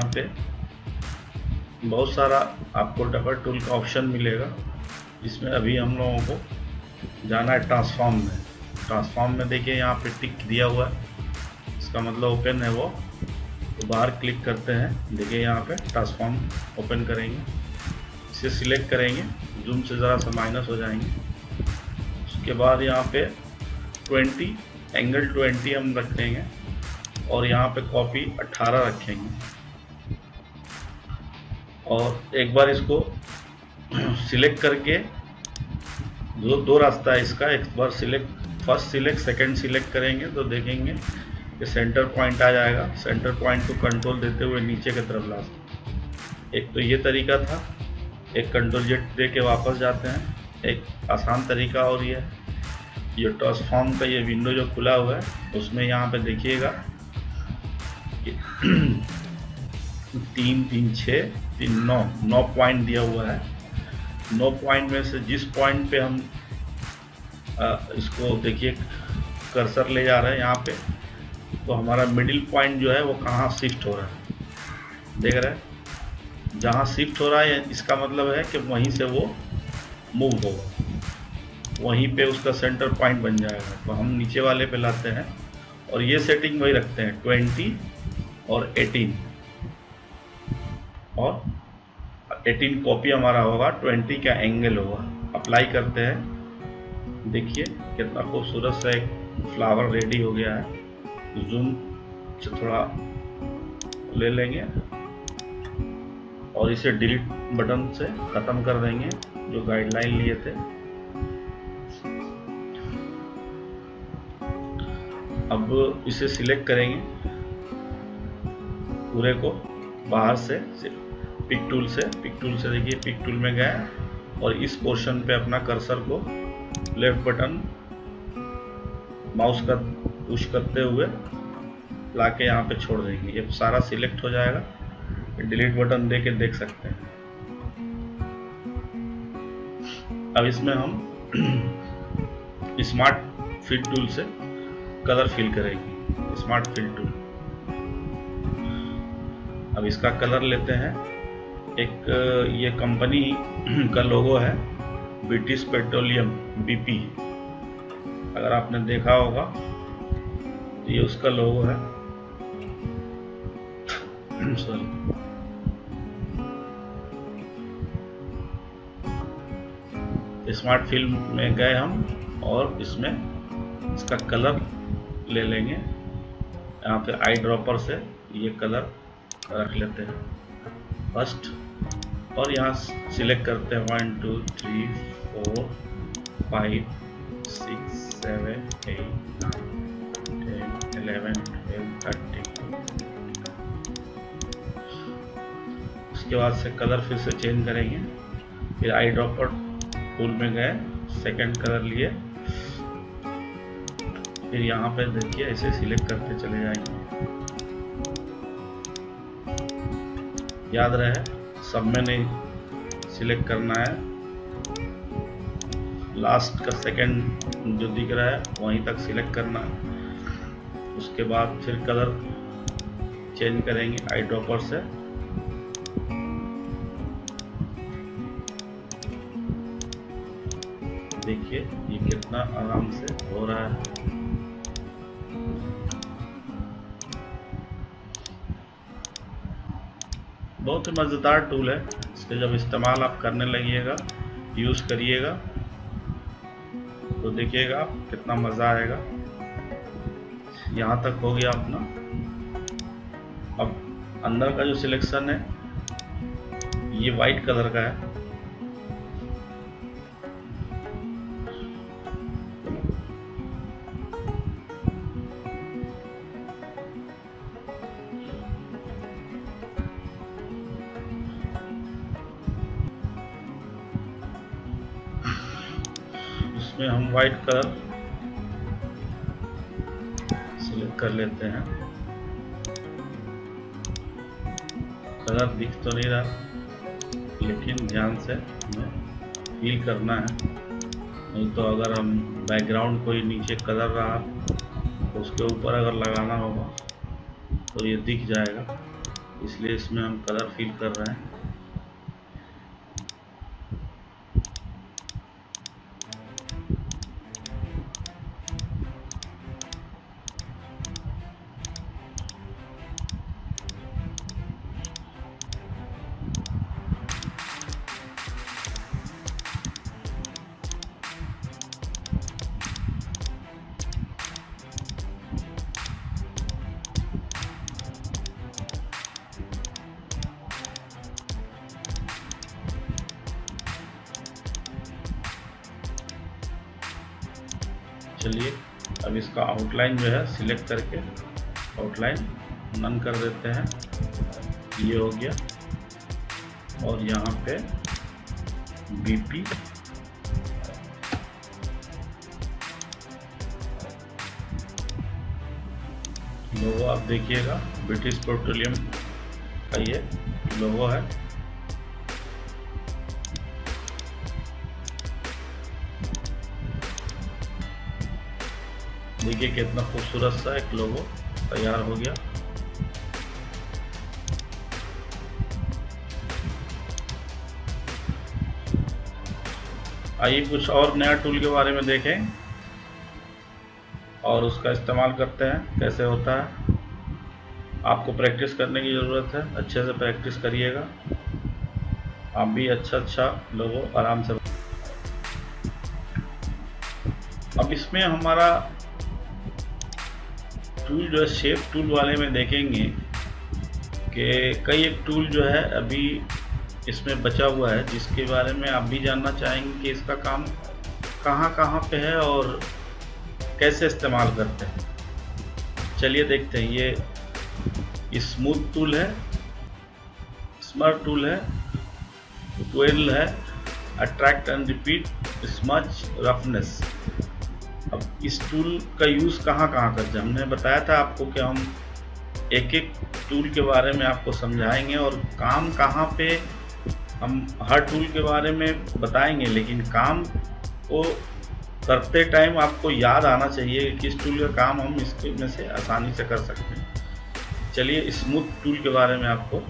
यहाँ पे बहुत सारा आपको डबल टूल का ऑप्शन मिलेगा। इसमें अभी हम लोगों को जाना है ट्रांसफॉर्म में। ट्रांसफॉर्म में देखिए यहाँ पे टिक दिया हुआ है, इसका मतलब ओपन है वो। तो बाहर क्लिक करते हैं, देखिए यहाँ पे ट्रांसफॉर्म ओपन करेंगे, इसे सिलेक्ट करेंगे, जूम से ज़रा सा माइनस हो जाएंगे। उसके बाद यहाँ पे 20 एंगल 20 हम रख देंगे और यहाँ पे कॉपी 18 रखेंगे। और एक बार इसको सिलेक्ट करके दो रास्ता है इसका, एक बार फर्स्ट सिलेक्ट सेकंड सिलेक्ट करेंगे तो देखेंगे कि सेंटर पॉइंट आ जाएगा। सेंटर पॉइंट को कंट्रोल देते हुए नीचे की तरफ ला सकते। एक तो ये तरीका था, एक कंट्रोल जेड दे के वापस जाते हैं। एक आसान तरीका और ये ट्रांसफॉर्म का ये विंडो जो खुला हुआ है उसमें यहाँ पे देखिएगा 3 3 6 3 9 पॉइंट दिया हुआ है। 9 पॉइंट में से जिस पॉइंट पे हम इसको देखिए कर्सर ले जा रहे हैं यहाँ पे, तो हमारा मिडिल पॉइंट जो है वो कहाँ शिफ्ट हो रहा है, देख रहे हैं। जहाँ शिफ्ट हो रहा है इसका मतलब है कि वहीं से वो मूव होगा, वहीं पे उसका सेंटर पॉइंट बन जाएगा। तो हम नीचे वाले पे लाते हैं और ये सेटिंग वही रखते हैं 20 और 18 और 18 कॉपी हमारा होगा, 20 का एंगल होगा। अप्लाई करते हैं, देखिए कितना खूबसूरत सा एक फ्लावर रेडी हो गया है। जूम से थोड़ा ले लेंगे और इसे डिलीट बटन से ख़त्म कर देंगे जो गाइडलाइन लिए थे। अब इसे सिलेक्ट करेंगे पूरे को बाहर से पिक टूल से देखिए पिक टूल में गए और इस पोर्शन पे अपना कर्सर को लेफ्ट बटन माउस का पुश करते हुए लाके यहाँ पे छोड़ देंगे। ये सारा सिलेक्ट हो जाएगा, डिलीट बटन दे के देख सकते हैं। अब इसमें हम स्मार्ट फिल टूल से कलर फिल करेंगे, स्मार्ट फिल टूल। अब इसका कलर लेते हैं, एक ये कंपनी का लोगो है ब्रिटिश पेट्रोलियम BP, अगर आपने देखा होगा तो ये उसका लोगो है। सॉरी, स्मार्ट फिल्म में गए हम और इसमें इसका कलर ले लेंगे। यहाँ पे आई ड्रॉपर से ये कलर रख लेते हैं फर्स्ट और यहाँ सिलेक्ट करते हैं 1 2 3 4 5 6 7 8 9 10 11 12 13। उसके बाद से कलर फिर से चेंज करेंगे, फिर आई ड्रॉपर टूल में गए, सेकंड कलर लिए, फिर यहाँ पे देखिए ऐसे सिलेक्ट करते चले जाएंगे। याद रहे सब में नहीं सिलेक्ट करना है, लास्ट का सेकंड जो दिख रहा है वहीं तक सिलेक्ट करना है। उसके बाद फिर कलर चेंज करेंगे आई ड्रॉपर से। देखिए ये कितना आराम से हो रहा है। बहुत ही मज़ेदार टूल है, इसके जब इस्तेमाल आप करने लगिएगा, यूज़ करिएगा तो देखिएगा कितना मज़ा आएगा। यहाँ तक हो गया अपना। अब अंदर का जो सिलेक्शन है ये वाइट कलर का है, इसमें हम वाइट कलर सिलेक्ट कर लेते हैं। कलर दिख तो नहीं रहा लेकिन ध्यान से हमें फील करना है, नहीं तो अगर हम बैकग्राउंड कोई नीचे कलर रहा तो उसके ऊपर अगर लगाना होगा तो ये दिख जाएगा, इसलिए इसमें हम कलर फिल कर रहे हैं। चलिए अब इसका आउटलाइन जो है सिलेक्ट करके आउटलाइन नन कर देते हैं। ये हो गया। और यहाँ पे BP लोगो आप देखिएगा, ब्रिटिश पेट्रोलियम का ये लोगो है। देखिए कितना खूबसूरत सा एक लोगो तैयार हो गया। आइए कुछ और नया टूल के बारे में देखें और उसका इस्तेमाल करते हैं कैसे होता है। आपको प्रैक्टिस करने की ज़रूरत है, अच्छे से प्रैक्टिस करिएगा। आप भी अच्छा लोगो आराम से। अब इसमें हमारा टूल जो है शेप टूल वाले में देखेंगे कि कई एक टूल जो है अभी इसमें बचा हुआ है, जिसके बारे में आप भी जानना चाहेंगे कि इसका काम कहाँ पे है और कैसे इस्तेमाल करते हैं। चलिए देखते हैं। ये स्मूथ टूल है, स्मर्ट टूल है, ट्वेल है, attract and repeat, smudge, roughness. अब इस टूल का यूज़ कहाँ करते हैं, हमने बताया था आपको कि हम एक एक टूल के बारे में आपको समझाएंगे और काम कहाँ पे हम हर टूल के बारे में बताएंगे, लेकिन काम को करते टाइम आपको याद आना चाहिए कि किस टूल का काम हम इसके में से आसानी से कर सकते हैं। चलिए स्मूथ टूल के बारे में आपको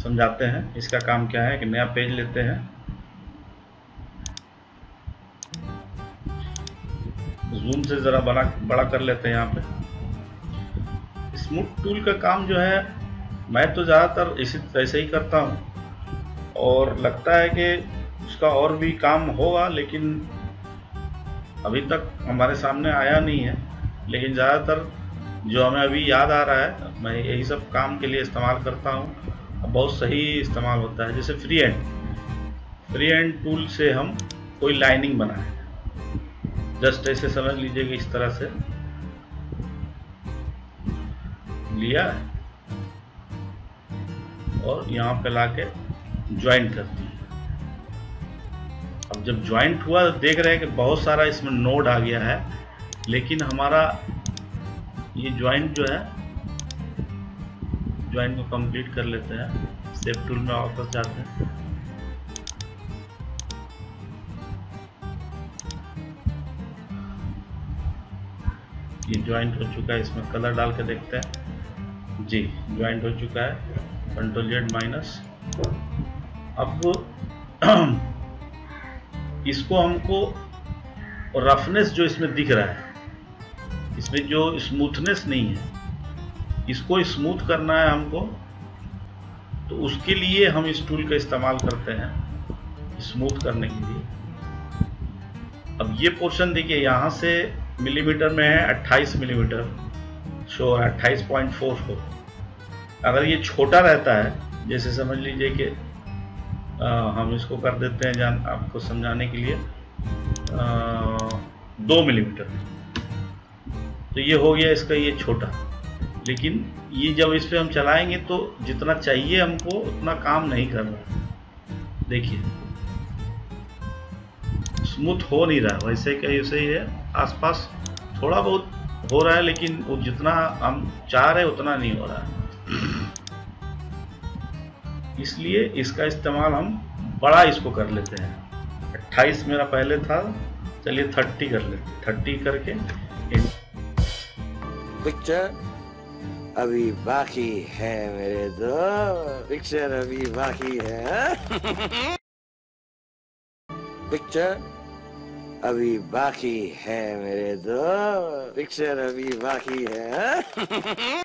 समझाते हैं। इसका काम क्या है कि नया पेज लेते हैं, जूम से ज़रा बड़ा कर लेते हैं। यहाँ पे स्मूथ टूल का काम जो है मैं तो ज़्यादातर ऐसे ही करता हूँ और लगता है कि उसका और भी काम होगा, लेकिन अभी तक हमारे सामने आया नहीं है। लेकिन ज़्यादातर जो हमें अभी याद आ रहा है मैं यही सब काम के लिए इस्तेमाल करता हूँ। बहुत सही इस्तेमाल होता है। जैसे फ्री हैंड टूल से हम कोई लाइनिंग बनाए, जस्ट ऐसे समझ लीजिए कि इस तरह से लिया और यहाँ पे लाके ज्वाइंट कर दिया। अब जब ज्वाइंट हुआ तो देख रहे हैं कि बहुत सारा इसमें नोड आ गया है, लेकिन हमारा ये ज्वाइंट जो है, ज्वाइंट को कंप्लीट कर लेते हैं। शेप टूल में वापस जाते हैं। ये ज्वाइंट हो चुका है, इसमें कलर डाल के देखते हैं। जी ज्वाइंट हो चुका है, Ctrl+Z-। अब इसको हमको रफनेस जो इसमें दिख रहा है, इसमें जो स्मूथनेस नहीं है, इसको स्मूथ करना है हमको, तो उसके लिए हम इस टूल का इस्तेमाल करते हैं स्मूथ करने के लिए। अब ये पोर्शन देखिए, यहाँ से मिलीमीटर में है 28 मिलीमीटर शो है, 28.44। अगर ये छोटा रहता है, जैसे समझ लीजिए कि हम इसको कर देते हैं आपको समझाने के लिए 2 मिलीमीटर, तो ये हो गया इसका ये छोटा। लेकिन ये जब इस पे हम चलाएंगे तो जितना चाहिए हमको उतना काम नहीं कर रहा। देखिए स्मूथ हो नहीं रहा, वैसे कैसे ही है, आसपास थोड़ा बहुत हो रहा है, लेकिन वो जितना हम चाह रहे उतना नहीं हो रहा है। इसलिए इसका इस्तेमाल हम बड़ा इसको कर लेते हैं। 28 मेरा पहले था, चलिए 30 कर लेते, 30 करके पिक्चर अभी बाकी है मेरे दोस्त, पिक्चर अभी बाकी है। पिक्चर अभी बाकी है मेरे दोस्त, पिक्चर अभी बाकी है।